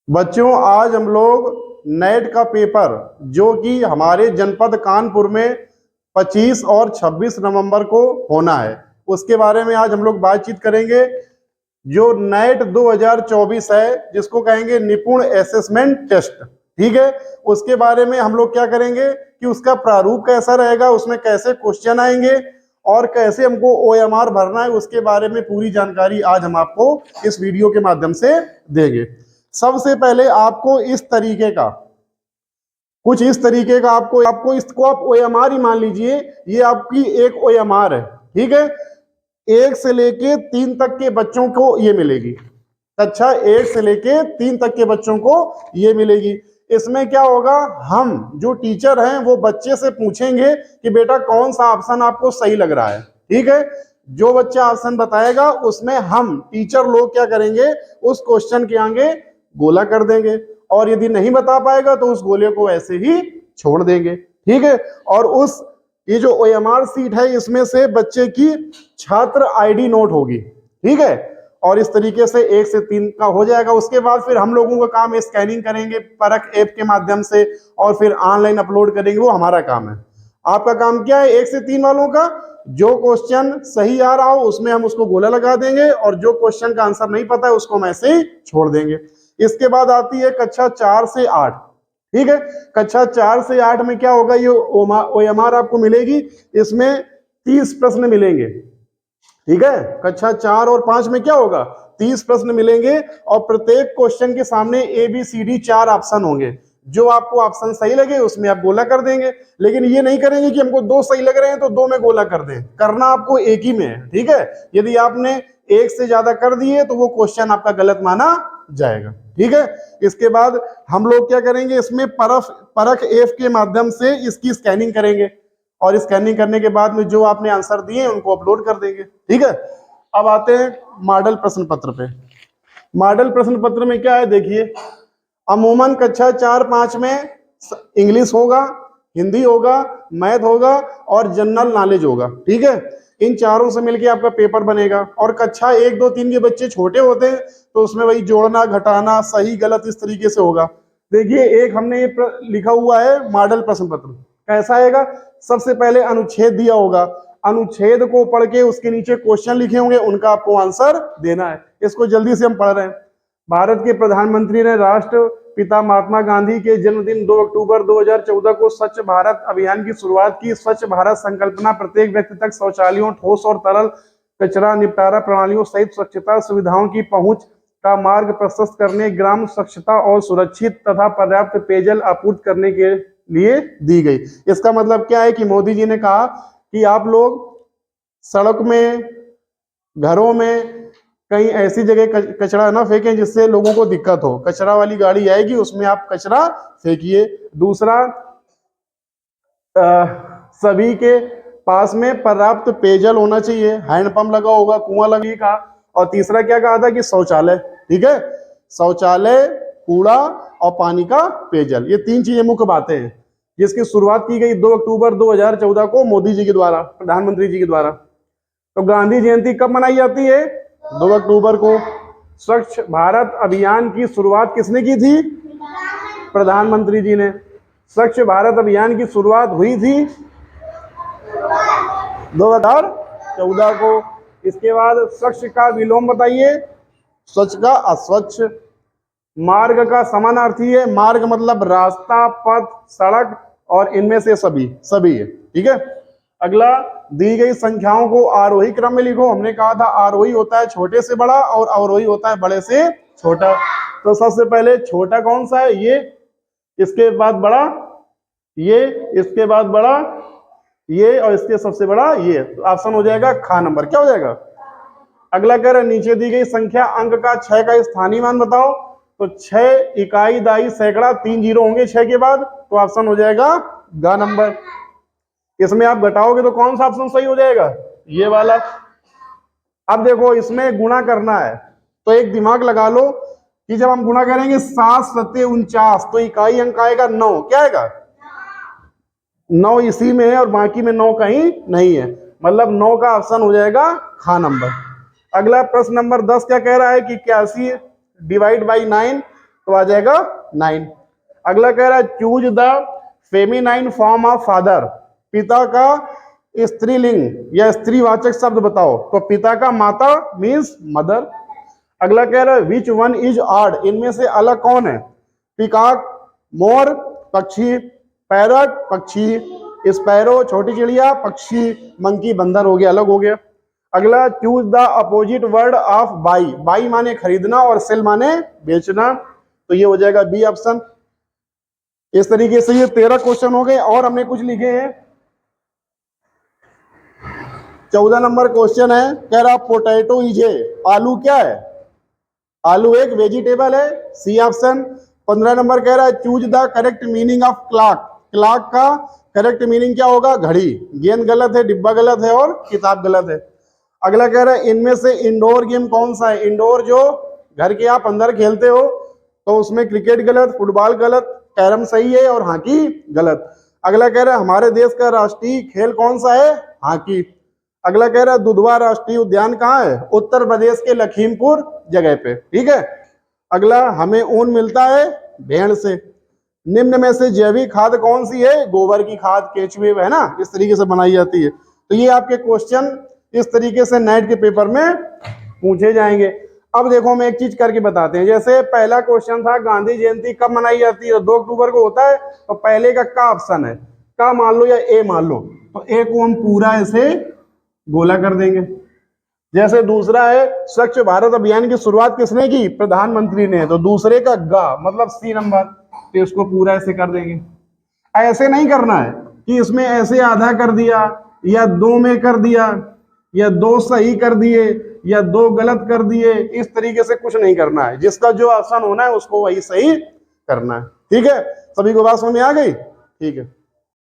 बच्चों, आज हम लोग नेट का पेपर जो कि हमारे जनपद कानपुर में 25 और 26 नवंबर को होना है, उसके बारे में आज हम लोग बातचीत करेंगे। जो नेट 2024 है, जिसको कहेंगे निपुण असेसमेंट टेस्ट, ठीक है, उसके बारे में हम लोग क्या करेंगे कि उसका प्रारूप कैसा रहेगा, उसमें कैसे क्वेश्चन आएंगे और कैसे हमको OMR भरना है, उसके बारे में पूरी जानकारी आज हम आपको इस वीडियो के माध्यम से देंगे। सबसे पहले आपको इस तरीके का कुछ इस तरीके का आपको इसको आप OMR ही मान लीजिए, ये आपकी एक OMR है, ठीक है। 1 से लेके 3 तक के बच्चों को ये मिलेगी। कक्षा 1 से लेके 3 तक के बच्चों को ये मिलेगी। इसमें क्या होगा, हम जो टीचर हैं वो बच्चे से पूछेंगे कि बेटा कौन सा ऑप्शन आपको सही लग रहा है, ठीक है। जो बच्चा ऑप्शन बताएगा उसमें हम टीचर लोग क्या करेंगे, उस क्वेश्चन के आगे गोला कर देंगे और यदि नहीं बता पाएगा तो उस गोले को ऐसे ही छोड़ देंगे, ठीक है। और उस ये जो OMR सीट है, इसमें से बच्चे की छात्र ID नोट होगी, ठीक है। और इस तरीके से 1 से 3 का हो जाएगा। उसके बाद फिर हम लोगों का काम स्कैनिंग करेंगे परख ऐप के माध्यम से और फिर ऑनलाइन अपलोड करेंगे, वो हमारा काम है। आपका काम क्या है, 1 से 3 वालों का जो क्वेश्चन सही आ रहा हो उसमें हम उसको गोला लगा देंगे और जो क्वेश्चन का आंसर नहीं पता है उसको हम ऐसे ही छोड़ देंगे। इसके बाद आती है कक्षा 4 से 8, ठीक है। कक्षा 4 से 8 में क्या होगा, ये OMR आपको मिलेगी, इसमें 30 प्रश्न मिलेंगे, ठीक है। कक्षा 4 और 5 में क्या होगा, 30 प्रश्न मिलेंगे और प्रत्येक क्वेश्चन के सामने ABCD 4 ऑप्शन होंगे। जो आपको ऑप्शन सही लगे उसमें आप गोला कर देंगे, लेकिन ये नहीं करेंगे कि हमको 2 सही लग रहे हैं तो 2 में गोला कर दें, करना आपको एक ही में है, ठीक है। यदि आपने 1 से ज्यादा कर दिए तो वो क्वेश्चन आपका गलत माना जाएगा, ठीक है। इसके बाद हम लोग क्या करेंगे, इसमें परख ऐप के माध्यम से इसकी स्कैनिंग करेंगे और स्कैनिंग करने के बाद में जो आपने आंसर दिए उनको अपलोड कर देंगे, ठीक है। अब आते हैं मॉडल प्रश्न पत्र पे। मॉडल प्रश्न पत्र में क्या है, देखिए, अमूमन कक्षा 4-5 में इंग्लिश होगा, हिंदी होगा, मैथ होगा और जनरल नॉलेज होगा, ठीक है। इन चारों से मिलके आपका पेपर बनेगा। और कक्षा 1, 2, 3 के बच्चे छोटे होते हैं तो उसमें वही जोड़ना घटाना सही गलत इस तरीके से होगा। देखिए, एक हमने ये लिखा हुआ है मॉडल प्रश्न पत्र, कैसा आएगा, सबसे पहले अनुच्छेद दिया होगा, अनुच्छेद को पढ़ के उसके नीचे क्वेश्चन लिखे होंगे, उनका आपको आंसर देना है। इसको जल्दी से हम पढ़ रहे हैं। भारत के प्रधानमंत्री ने राष्ट्रपिता महात्मा गांधी के जन्मदिन 2 अक्टूबर 2014 को स्वच्छ भारत अभियान की शुरुआत की। स्वच्छ भारत संकल्पना प्रत्येक व्यक्ति तक शौचालयों, ठोस और तरल कचरा निपटारा प्रणालियों सहित स्वच्छता सुविधाओं की पहुंच का मार्ग प्रशस्त करने, ग्राम स्वच्छता और सुरक्षित तथा पर्याप्त पेयजल आपूर्ति करने के लिए दी गई। इसका मतलब क्या है कि मोदी जी ने कहा कि आप लोग सड़क में, घरों में, कहीं ऐसी जगह कचरा ना फेंकें जिससे लोगों को दिक्कत हो। कचरा वाली गाड़ी आएगी, उसमें आप कचरा फेंकिए। दूसरा, सभी के पास में पर्याप्त पेयजल होना चाहिए, हैंडपंप लगा होगा, कुआं लगेगा। और तीसरा क्या कहा था कि शौचालय, ठीक है, शौचालय, कूड़ा और पानी का पेयजल, ये 3 चीजें मुख्य बातें हैं जिसकी शुरुआत की गई 2 अक्टूबर 2014 को मोदी जी के द्वारा, प्रधानमंत्री जी के द्वारा। तो गांधी जयंती कब मनाई जाती है, 2 अक्टूबर को। स्वच्छ भारत अभियान की शुरुआत किसने की थी, प्रधानमंत्री जी ने। स्वच्छ भारत अभियान की शुरुआत हुई थी 2014 को। इसके बाद स्वच्छ का विलोम बताइए, स्वच्छ का अस्वच्छ। मार्ग का समानार्थी है, मार्ग मतलब रास्ता, पथ, सड़क, और इनमें से सभी है, ठीक है। अगला, दी गई संख्याओं को आरोही क्रम में लिखो। हमने कहा था आरोही होता है छोटे से बड़ा और अवरोही होता है बड़े से छोटा। तो सबसे पहले छोटा कौन सा है, ये, इसके बाद बड़ा ये, इसके बाद बड़ा ये, और इसके सबसे बड़ा ये। तो ऑप्शन हो जाएगा ख नंबर, क्या हो जाएगा। अगला कह रहे नीचे दी गई संख्या अंक का 6 का स्थानीय मान बताओ। तो 6 इकाई, दाई, सैकड़ा, 3 जीरो होंगे 6 के बाद, तो ऑप्शन हो जाएगा ग नंबर। इसमें आप घटाओगे तो कौन सा ऑप्शन सही हो जाएगा, ये वाला। अब देखो, इसमें गुणा करना है तो एक दिमाग लगा लो कि जब हम गुणा करेंगे 7 सत्ते 49, तो इकाई अंक आएगा 9, क्या आएगा 9 इसी में है और बाकी में 9 कहीं नहीं है, मतलब 9 का ऑप्शन हो जाएगा ख नंबर। अगला प्रश्न नंबर 10 क्या कह रहा है कि 81 डिवाइड बाई 9, तो आ जाएगा 9। अगला कह रहा है choose the feminine form of father, पिता का स्त्रीलिंग या स्त्रीवाचक शब्द बताओ। तो पिता का माता मीन्स मदर। अगला कह रहा है विच वन इज ऑड, इनमें से अलग कौन है? पिकॉक मोर पक्षी, पैरट पक्षी, स्पैरो छोटी चिड़िया, पक्षी मंकी बंदर हो गया, अलग हो गया। अगला choose the opposite word of by, by माने खरीदना और सेल माने बेचना, तो ये हो जाएगा बी ऑप्शन। इस तरीके से ये 13 क्वेश्चन हो गए और हमने कुछ लिखे हैं। 14 नंबर क्वेश्चन है, कह रहा पोटैटो इज ए, आलू क्या है? आलू एक वेजिटेबल है, सी ऑप्शन। 15 नंबर कह रहा है choose the correct meaning of clock, clock का करेक्ट मीनिंग क्या होगा? घड़ी। गेंद गलत है, डिब्बा गलत है और किताब गलत है। अगला कह रहा है इनमें से इंडोर गेम कौन सा है? इंडोर जो घर के आप अंदर खेलते हो, तो उसमें क्रिकेट गलत, फुटबॉल गलत, कैरम सही है और हॉकी गलत। अगला कह रहा है हमारे देश का राष्ट्रीय खेल कौन सा है? हॉकी। अगला कह रहा है दुधवा राष्ट्रीय उद्यान कहाँ है? उत्तर प्रदेश के लखीमपुर जगह पे, ठीक है। अगला हमें ऊन मिलता है भेड़ से। निम्न में से जैविक खाद कौन सी है? गोबर की खाद, केचुए, है ना, इस तरीके से बनाई जाती है। तो ये आपके क्वेश्चन इस तरीके से नेट के पेपर में पूछे जाएंगे। अब देखो हम एक चीज करके बताते हैं। जैसे पहला क्वेश्चन था गांधी जयंती कब मनाई जाती है? 2 अक्टूबर को होता है। तो पहले का ऑप्शन है, का मान लो या ए मान लो, तो ए को हम पूरा ऐसे गोला कर देंगे। जैसे दूसरा है स्वच्छ भारत अभियान की शुरुआत किसने की? प्रधानमंत्री ने। तो दूसरे का गा मतलब सी नंबर, तो इसको पूरा ऐसे कर देंगे। ऐसे नहीं करना है कि इसमें ऐसे आधा कर दिया या 2 में कर दिया या 2 सही कर दिए या 2 गलत कर दिए, इस तरीके से कुछ नहीं करना है। जिसका जो ऑप्शन होना है उसको वही सही करना है, ठीक है। सभी को बात समझ में आ गई? ठीक है।